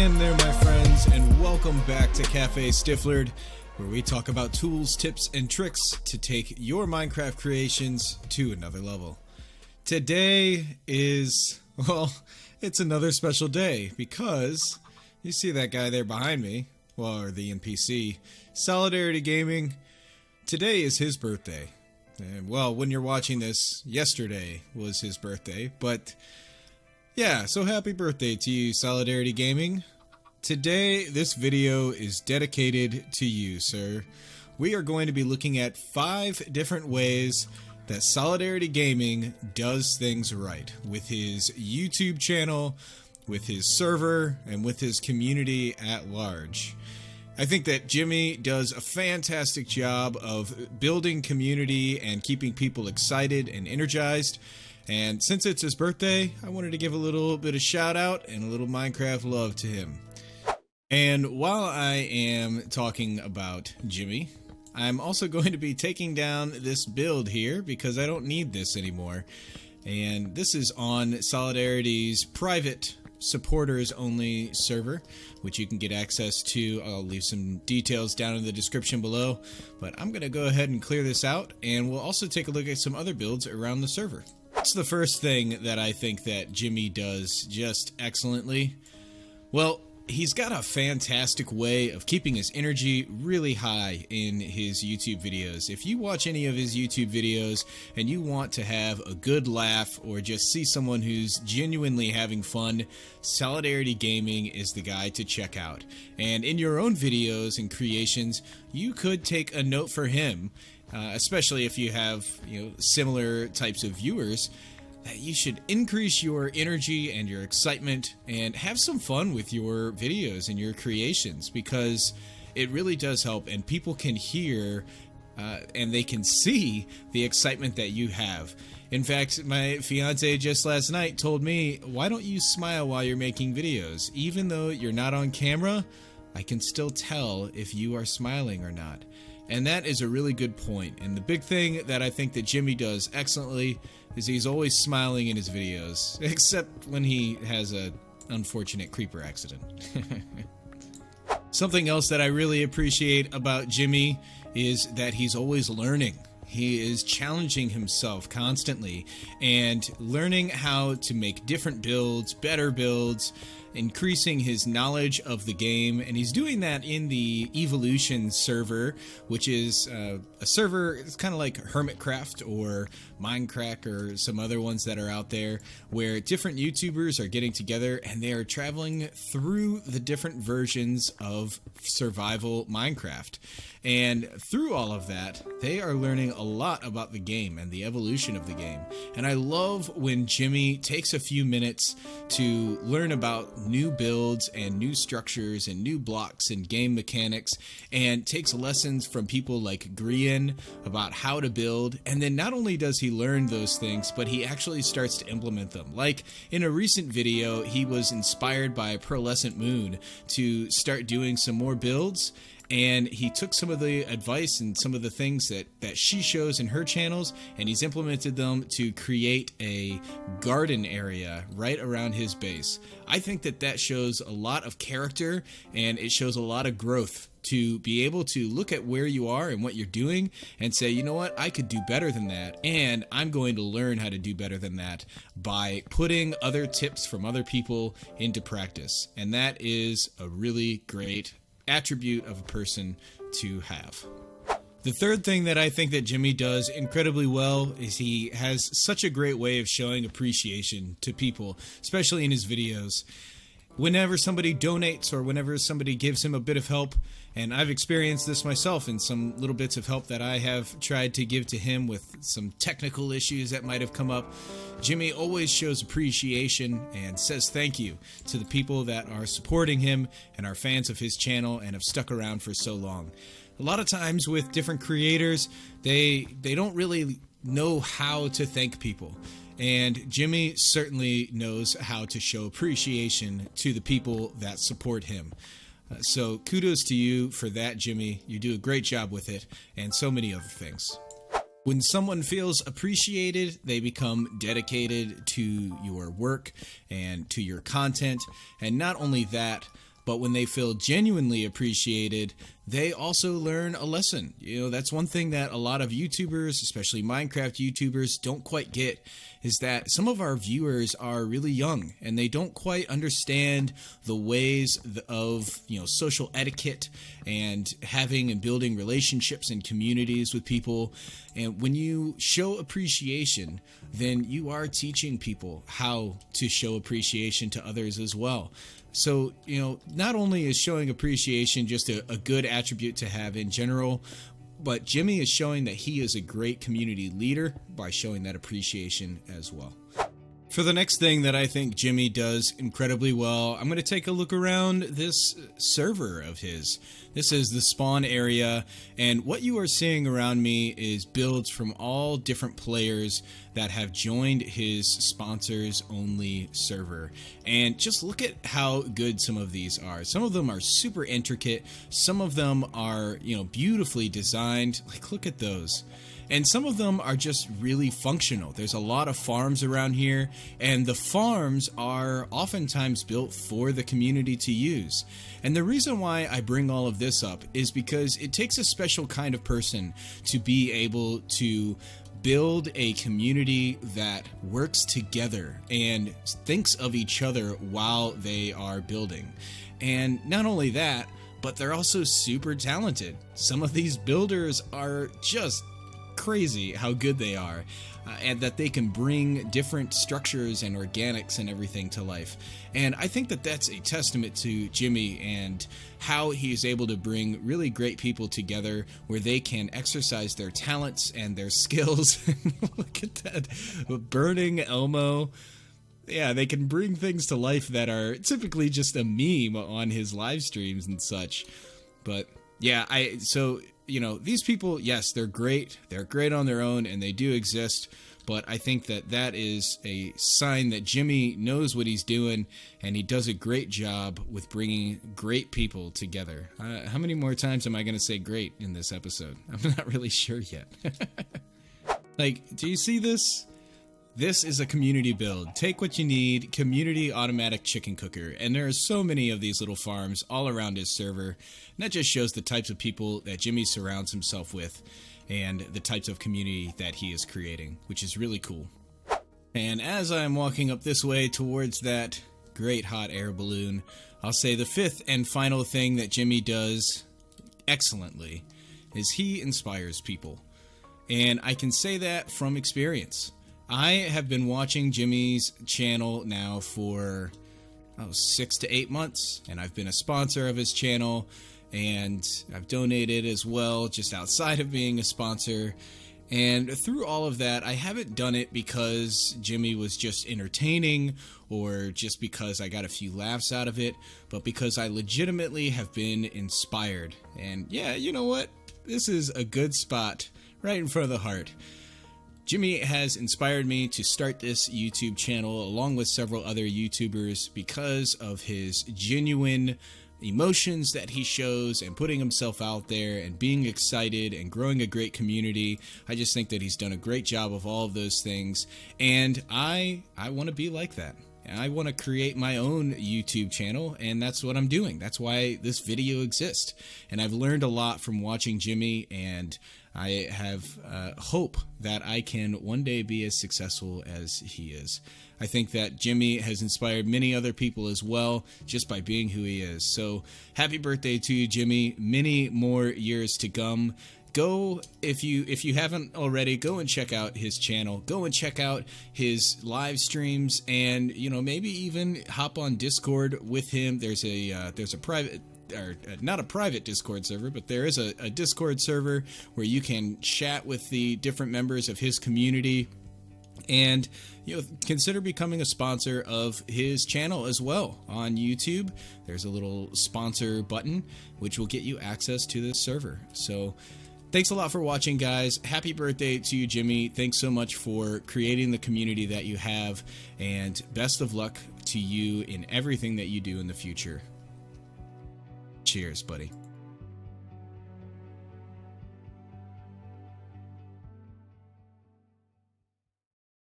And there, my friends, and welcome back to Cafe Stifflered, where we talk about tools, tips, and tricks to take your Minecraft creations to another level. Today is, well, it's another special day because you see that guy there behind me, well, or the NPC, Solidarity Gaming. Today is his birthday. And, well, when you're watching this, yesterday was his birthday, but yeah, so happy birthday to you, Solidarity Gaming. Today, this video is dedicated to you, sir. We are going to be looking at 5 different ways that Solidarity Gaming does things right with his YouTube channel, with his server, and with his community at large. I think that Jimmy does a fantastic job of building community and keeping people excited and energized. And since it's his birthday, I wanted to give a little bit of shout out and a little Minecraft love to him. And while I am talking about Jimmy, I'm also going to be taking down this build here because I don't need this anymore. And this is on Solidarity's private supporters only server, which you can get access to. I'll leave some details down in the description below, but I'm going to go ahead and clear this out, and we'll also take a look at some other builds around the server. What's the first thing that I think that Jimmy does just excellently? Well, he's got a fantastic way of keeping his energy really high in his YouTube videos. If you watch any of his YouTube videos and you want to have a good laugh or just see someone who's genuinely having fun, Solidarity Gaming is the guy to check out. And in your own videos and creations, you could take a note for him, especially if you have similar types of viewers. You should increase your energy and your excitement and have some fun with your videos and your creations, because it really does help, and people can hear and they can see the excitement that you have. In fact, my fiance just last night told me, why don't you smile while you're making videos? Even though you're not on camera, I can still tell if you are smiling or not. And that is a really good point. And the big thing that I think that Jimmy does excellently is he's always smiling in his videos, except when he has an unfortunate creeper accident. Something else that I really appreciate about Jimmy is that he's always learning. He is challenging himself constantly and learning how to make different builds, better builds, increasing his knowledge of the game, and he's doing that in the Evolution server, which is a server. It's kind of like Hermitcraft or Minecraft or some other ones that are out there, where different YouTubers are getting together and they are traveling through the different versions of survival Minecraft. And through all of that, they are learning a lot about the game and the evolution of the game. And I love when Jimmy takes a few minutes to learn about new builds and new structures and new blocks and game mechanics, and takes lessons from people like Grian about how to build. And then not only does he learn those things, but he actually starts to implement them. Like in a recent video, he was inspired by Pearlescent Moon to start doing some more builds. And he took some of the advice and some of the things that she shows in her channels, and he's implemented them to create a garden area right around his base. I think that shows a lot of character, and it shows a lot of growth to be able to look at where you are and what you're doing and say, you know what, I could do better than that, and I'm going to learn how to do better than that by putting other tips from other people into practice. And that is a really great attribute of a person to have. The third thing that I think that Jimmy does incredibly well is he has such a great way of showing appreciation to people, especially in his videos. Whenever somebody donates or whenever somebody gives him a bit of help, and I've experienced this myself in some little bits of help that I have tried to give to him with some technical issues that might have come up, Jimmy always shows appreciation and says thank you to the people that are supporting him and are fans of his channel and have stuck around for so long. A lot of times with different creators, they don't really know how to thank people. And Jimmy certainly knows how to show appreciation to the people that support him. So kudos to you for that, Jimmy. You do a great job with it, and so many other things. When someone feels appreciated, they become dedicated to your work and to your content. And not only that, but when they feel genuinely appreciated, they also learn a lesson. That's one thing that a lot of YouTubers, especially Minecraft YouTubers, don't quite get, is that some of our viewers are really young and they don't quite understand the ways of, social etiquette and having and building relationships and communities with people. And when you show appreciation, then you are teaching people how to show appreciation to others as well. So, not only is showing appreciation just a good attribute to have in general, but Jimmy is showing that he is a great community leader by showing that appreciation as well. For the next thing that I think Jimmy does incredibly well, I'm going to take a look around this server of his. This is the spawn area, and what you are seeing around me is builds from all different players that have joined his sponsors only server. And just look at how good some of these are. Some of them are super intricate. Some of them are, beautifully designed. Like, look at those. And some of them are just really functional. There's a lot of farms around here, and the farms are oftentimes built for the community to use. And the reason why I bring all of this up is because it takes a special kind of person to be able to build a community that works together and thinks of each other while they are building. And not only that, but they're also super talented. Some of these builders are just crazy how good they are, and that they can bring different structures and organics and everything to life. And I think that that's a testament to Jimmy and how he's able to bring really great people together where they can exercise their talents and their skills. Look at that, burning Elmo. Yeah, they can bring things to life that are typically just a meme on his live streams and such. But yeah, these people, yes, they're great. They're great on their own, and they do exist. But I think that that is a sign that Jimmy knows what he's doing, and he does a great job with bringing great people together. How many more times am I going to say great in this episode? I'm not really sure yet. Like, do you see this? This is a community build. Take what you need, community automatic chicken cooker. And there are so many of these little farms all around his server. And that just shows the types of people that Jimmy surrounds himself with and the types of community that he is creating, which is really cool. And as I'm walking up this way towards that great hot air balloon, I'll say the fifth and final thing that Jimmy does excellently is he inspires people. And I can say that from experience. I have been watching Jimmy's channel now for 6 to 8 months, and I've been a sponsor of his channel, and I've donated as well, just outside of being a sponsor. And through all of that, I haven't done it because Jimmy was just entertaining or just because I got a few laughs out of it, but because I legitimately have been inspired. And yeah, you know what? This is a good spot right in front of the heart. Jimmy has inspired me to start this YouTube channel along with several other YouTubers because of his genuine emotions that he shows and putting himself out there and being excited and growing a great community. I just think that he's done a great job of all of those things, and I want to be like that. I want to create my own YouTube channel, and that's what I'm doing. That's why this video exists. And I've learned a lot from watching Jimmy, and I have hope that I can one day be as successful as he is. I think that Jimmy has inspired many other people as well, just by being who he is. So happy birthday to you, Jimmy. Many more years to come. Go, if you haven't already, go and check out his channel. Go and check out his live streams, and maybe even hop on Discord with him. There's a private, or not a private Discord server, but there is a Discord server where you can chat with the different members of his community. And consider becoming a sponsor of his channel as well on YouTube. There's a little sponsor button which will get you access to this server. So thanks a lot for watching, guys. Happy birthday to you, Jimmy. Thanks so much for creating the community that you have, and best of luck to you in everything that you do in the future. Cheers, buddy.